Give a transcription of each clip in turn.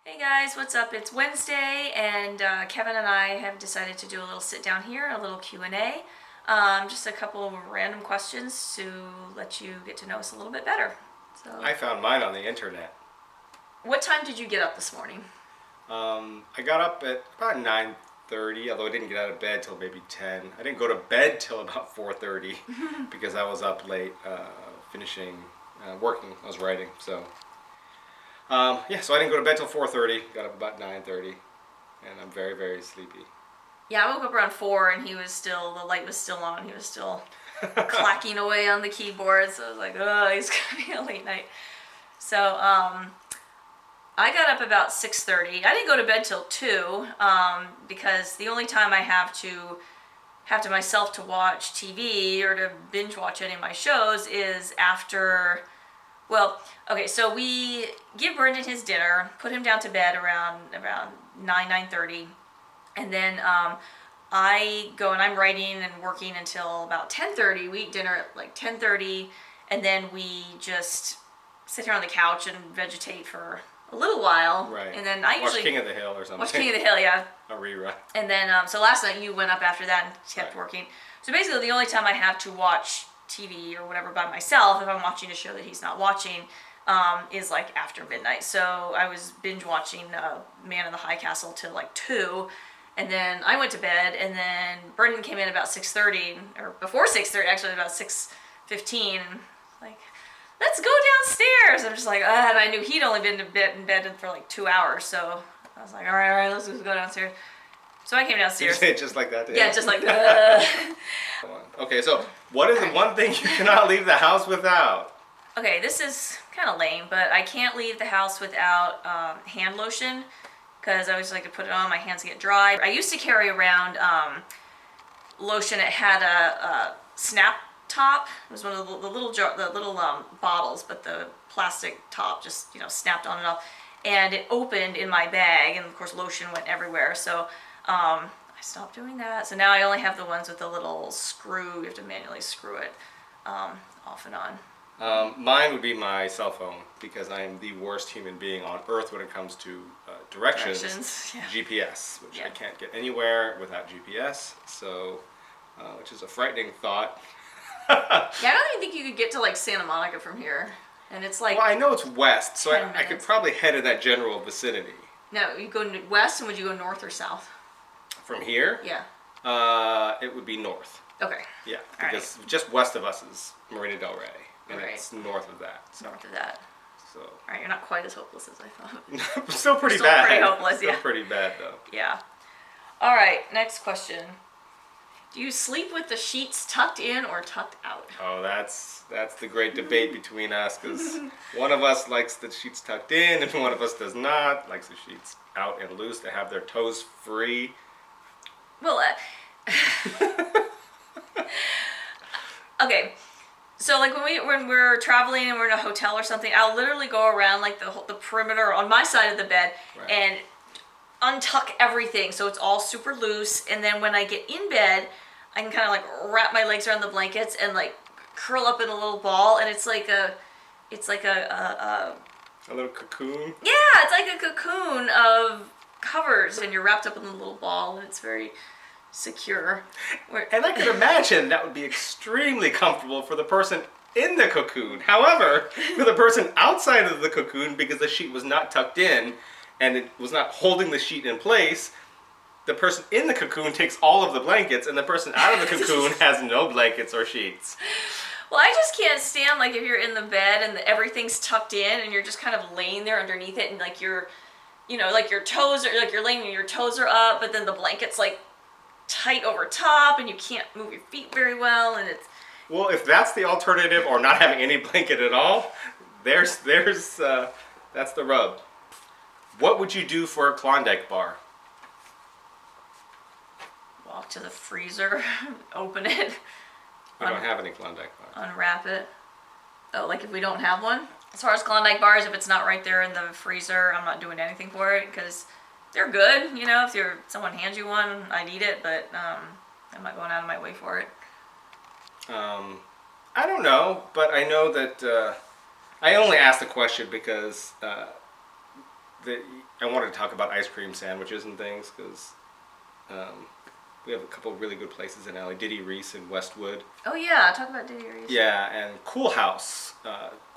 Hey guys, what's up? It's Wednesday, and Kevin and I have decided to do a little sit down here, a little Q&A. Just a couple of random questions to let you get to know us a little bit better. So, I found mine on the internet. what time did you get up this morning? I got up at about 9:30, although I didn't get out of bed till maybe 10. I didn't go to bed till about 4:30 because I was up late finishing working. I was writing, so so I didn't go to bed till 4:30. Got up about 9:30, and I'm very, very sleepy. Yeah, I woke up around 4 and the light was still on. He was still clacking away on the keyboard, so I was like, oh, it's gonna be a late night. So, I got up about 6:30. I didn't go to bed till 2 because the only time I have to myself to watch TV or to binge watch any of my shows is after. Well, okay, so we give Brendan his dinner, put him down to bed around 9:30, and then I go and I'm writing and working until about 10:30. We eat dinner at like 10:30, and then we just sit here on the couch and vegetate for a little while. Right. And then I Watch usually King of the Hill or something. watch King of the Hill, yeah. A rerun. And then so last night you went up after that and kept Right. working. So basically, the only time I have to watch TV or whatever by myself, if I'm watching a show that he's not watching, is like after midnight. So I was binge watching Man in the High Castle till like 2, and then I went to bed, and then Brendan came in about 6:30, or before 6:30, actually about 6:15, and like, let's go downstairs. I'm just like, and I knew he'd only been in bed for like 2 hours, so I was like, all right, let's just go downstairs. So I came Did you downstairs. say it just like that? Yeah, just like. Okay, so what is the one thing you cannot leave the house without? Okay, this is kind of lame, but I can't leave the house without hand lotion because I always like to put it on. My hands get dry. I used to carry around lotion. It had a snap top. It was one of the little bottles, but the plastic top just snapped on and off, and it opened in my bag, and of course lotion went everywhere. So I stopped doing that. So now I only have the ones with the little screw. You have to manually screw it off and on. Mine would be my cell phone because I am the worst human being on earth when it comes to directions. Yeah. GPS, which Yeah. I can't get anywhere without GPS, so which is a frightening thought. Yeah, I don't even think you could get to like Santa Monica from here, and it's like. Well, I know it's west, so 10 I could minutes. probably head in that general vicinity. No, you go west, and would you go north or south? From here, Yeah. it would be north. Okay. Yeah, All because just west of us is Marina Del Rey, and Right. it's north of that. So, North of that. so All right, you're not quite as hopeless as I thought. still pretty Still bad. pretty hopeless, Still yeah. pretty bad though. Yeah. All right, next question. Do you sleep with the sheets tucked in or tucked out? Oh, that's the great debate between us because one of us likes the sheets tucked in and one of us does not. Likes the sheets out and loose to have their toes free. Well, okay. So like when we're traveling and we're in a hotel or something, I'll literally go around like the perimeter on my side of the bed Right. and untuck everything so it's all super loose. And then when I get in bed, I can kind of like wrap my legs around the blankets and like curl up in a little ball, and it's like a little cocoon. yeah, it's like a cocoon of covers, and you're wrapped up in a little ball, and it's very secure. And I can imagine that would be extremely comfortable for the person in the cocoon. However, for the person outside of the cocoon, because the sheet was not tucked in and it was not holding the sheet in place, the person in the cocoon takes all of the blankets and the person out of the cocoon has no blankets or sheets. Well, I just can't stand like if you're in the bed and everything's tucked in and you're just kind of laying there underneath it, and like like your toes are like you're laying and your toes are up, but then the blanket's like tight over top and you can't move your feet very well, and it's. Well, if that's the alternative or not having any blanket at all, that's the rub. What would you do for a Klondike bar? Walk to the freezer, open it, We don't have any Klondike bars. unwrap it. Oh, like if we don't have one? As far as Klondike bars, if it's not right there in the freezer, I'm not doing anything for it because they're good. If someone hands you one, I'd eat it, but I'm not going out of my way for it. I don't know, but I know that I only asked the question because I wanted to talk about ice cream sandwiches and things because we have a couple of really good places in LA. Diddy Reese in Westwood. Oh yeah, talk about Diddy Reese. Yeah, and Cool House.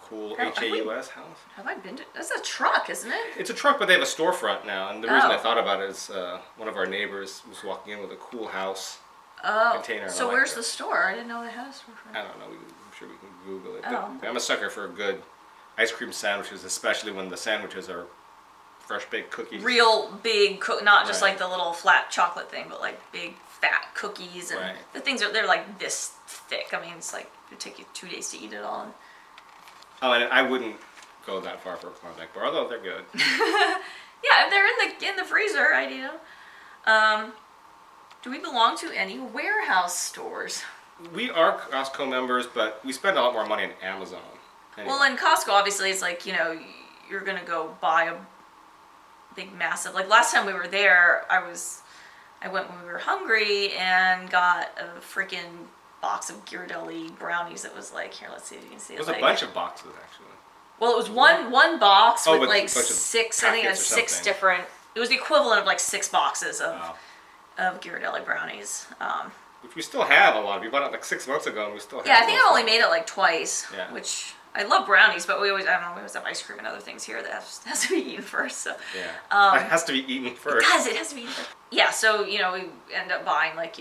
Cool Oh, Haus house. Have I been to? That's a truck, isn't it? It's a truck, but they have a storefront now. And the reason I Oh. thought about it is one of our neighbors was walking in with a Cool House Oh. container. And So I where's liked the it. store? I didn't know they had a store for I it. don't know. I'm sure we can Google it. Oh. But I'm a sucker for good ice cream sandwiches, especially when the sandwiches are fresh baked cookies. Real big, not just Right. like the little flat chocolate thing, but like big fat cookies, and Right. the things they're like this thick. I mean, it's like it'd take you 2 days to eat it all. Oh, and I wouldn't go that far for a Klondike bar, although they're good. Yeah, if they're in the freezer, I do. Do we belong to any warehouse stores? We are Costco members, but we spend a lot more money on Amazon. Anyway. Well, in Costco, obviously, it's like, you're gonna go buy a big, massive. Like last time we were there, I went when we were hungry and got a freaking box of Ghirardelli brownies. That was like, here, let's see if you can see it. It was a like, bunch of boxes, actually. Well, it was one box with with like a bunch of six. I think it had packets or 6 something. different. It was the equivalent of like 6 boxes of Wow. Ghirardelli brownies. Which we still have a lot. We bought it like 6 months ago, and we still have. Yeah, I think most I only of it. made it like twice. Yeah. Which I love brownies, but we always have ice cream and other things here that has to be eaten first. So Yeah. It has to be eaten first. it has to be eaten first. Yeah, so we end up buying like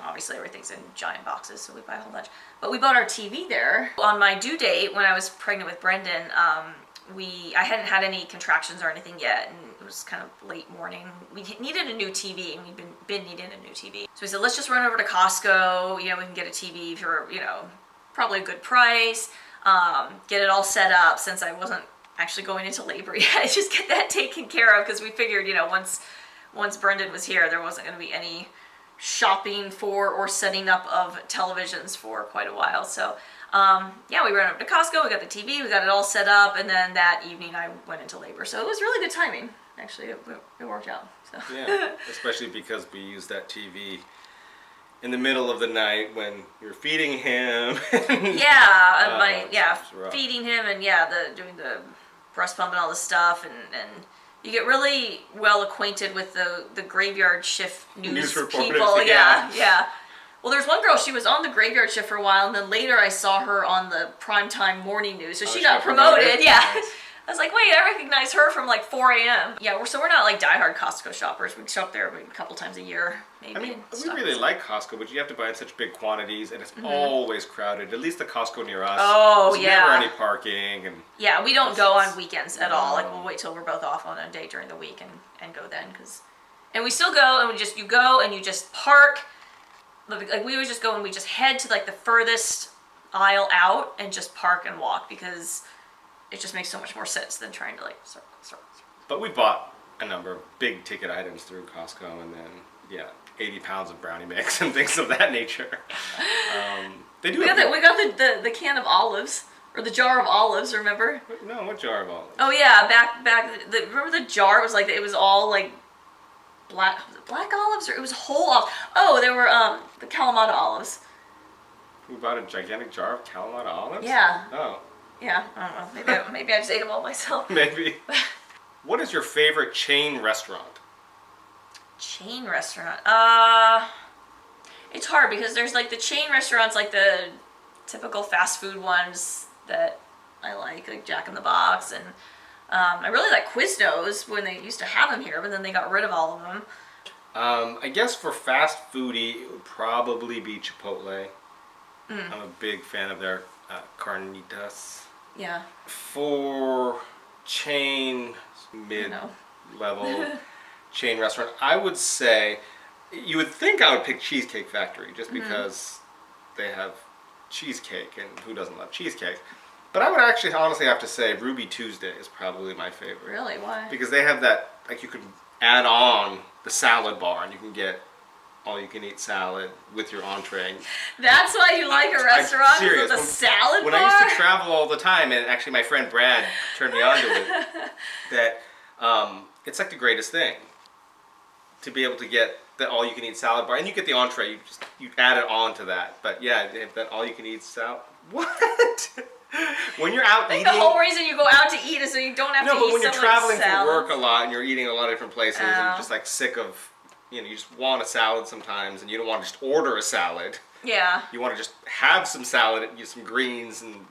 obviously everything's in giant boxes, so we buy a whole bunch. But we bought our TV there on my due date when I was pregnant with Brendan. I hadn't had any contractions or anything yet, and it was kind of late morning. We needed a new TV, and we'd been needing a new TV. So we said, let's just run over to Costco. We can get a TV for probably a good price. Get it all set up since I wasn't actually going into labor yet. Just get that taken care of because we figured once Brendan was here, there wasn't going to be any shopping for or setting up of televisions for quite a while. So we ran up to Costco, we got the TV, we got it all set up, and then that evening I went into labor. So it was really good timing. Actually, it worked out. So. Yeah, especially because we used that TV in the middle of the night when you're feeding him. Feeding him and doing the breast pump and all this stuff, and you get really well acquainted with the graveyard shift news reporters, people. yeah. Yeah. Well, there's one girl, she was on the graveyard shift for a while, and then later I saw her on the primetime morning news. So she got promoted. Yeah. Nice. I was like, wait, I recognize her from like 4 a.m. Yeah, we're not like diehard Costco shoppers. We shop there a couple times a year, maybe. I mean, and we stuff. really like Costco, but you have to buy in such big quantities, and it's always crowded. At least the Costco near us. Oh, there's yeah. never any parking, and Yeah, we don't go on weekends at all. Like, No. we'll wait till we're both off on a day during the week and go then. And we still go, and you go and you just park. Like, we would just go and we just head to like the furthest aisle out and just park and walk because it just makes so much more sense than trying to like circle. But we bought a number of big ticket items through Costco, and then 80 pounds of brownie mix and things of that nature. They do. We got the can of olives or the jar of olives. Remember? No, what jar of olives? Oh yeah, back. Remember the jar? It was like it was all like black olives, or it was whole olives. Oh, they were the Kalamata olives. We bought a gigantic jar of Kalamata olives. Yeah. Oh. Yeah, I don't know. Maybe I just ate them all myself. Maybe. What is your favorite chain restaurant? Chain restaurant. It's hard because there's like the chain restaurants, like the typical fast food ones that I like Jack in the Box, and I really like Quiznos when they used to have them here, but then they got rid of all of them. I guess for fast foodie, it would probably be Chipotle. I'm a big fan of their carnitas. Yeah. For chain, mid-level No. chain restaurant, I would say, you would think I would pick Cheesecake Factory just because they have cheesecake, and who doesn't love cheesecake? But I would actually honestly have to say Ruby Tuesday is probably my favorite. Really? Why? Because they have that, like, you can add on the salad bar, and you can get all-you-can-eat salad with your entree. That's why you like a restaurant with a salad bar? When I used to travel all the time, and actually my friend Brad turned me on to it, that it's like the greatest thing to be able to get the all-you-can-eat salad bar, and you get the entree. You add it on to that. But yeah, they have that all-you-can-eat salad. What? When you're out I think eating, the whole reason you go out to eat is so you don't have to no, but eat when you're so traveling much for salad. work a lot and you're eating a lot of different places and Oh. you're just like sick of, you just want a salad sometimes and you don't want to just order a salad. Yeah. You want to just have some salad, use some greens and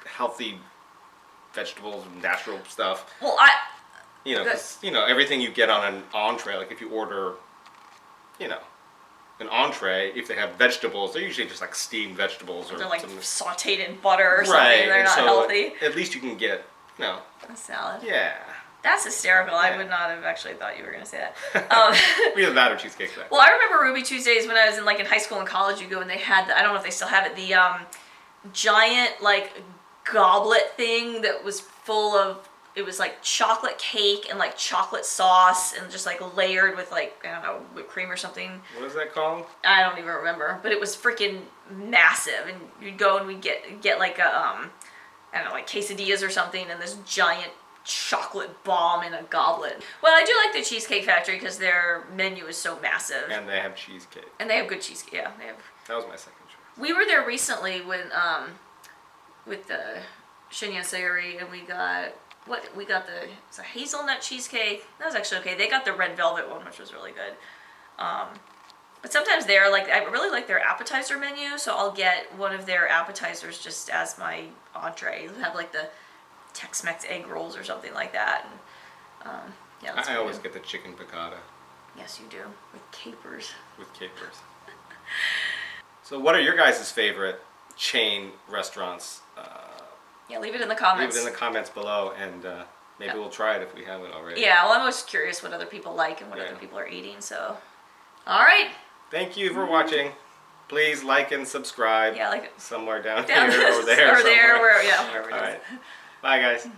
healthy vegetables and natural stuff. Well, 'cause, everything you get on an entree, like if you order, an entree, if they have vegetables, they're usually just like steamed vegetables or they're like something. sauteed in butter or something. Right, They're and not so healthy. at least you can get, A salad. yeah. That's hysterical. I Yeah. would not have actually thought you were going to say that. Either that or cheesecake factory. Well, I remember Ruby Tuesdays when I was in high school and college. You go and they had I don't know if they still have it. The giant goblet thing that was full of. It was like chocolate cake and chocolate sauce and just layered with I don't know, whipped cream or something. What is that called? I don't even remember, but it was freaking massive. And you'd go and we'd get a I don't know, quesadillas or something, and this giant chocolate bomb in a goblet. Well, I do like the Cheesecake Factory because their menu is so massive. And they have cheesecake. And they have good cheesecake. Yeah, they have. That was my second choice. We were there recently when with the Shenyang Sayuri, and we got it's a hazelnut cheesecake. That was actually okay. They got the red velvet one, which was really good. But sometimes they're I really like their appetizer menu, so I'll get one of their appetizers just as my entree. They'll have the Tex-Mex egg rolls or something like that. And yeah, that's I pretty always good. get the chicken piccata Yes, you do, with capers. with capers. So what are your guys' favorite chain restaurants? Yeah, leave it in the Leave comments. it in the comments below, and maybe we'll try it if we haven't already. Yeah, well, I'm always curious what other people like and what Yeah. other people are eating, so. All right. Thank you for watching. Please like and subscribe. Yeah, somewhere down down here or there. or there, somewhere. wherever it All is. right. Bye, guys.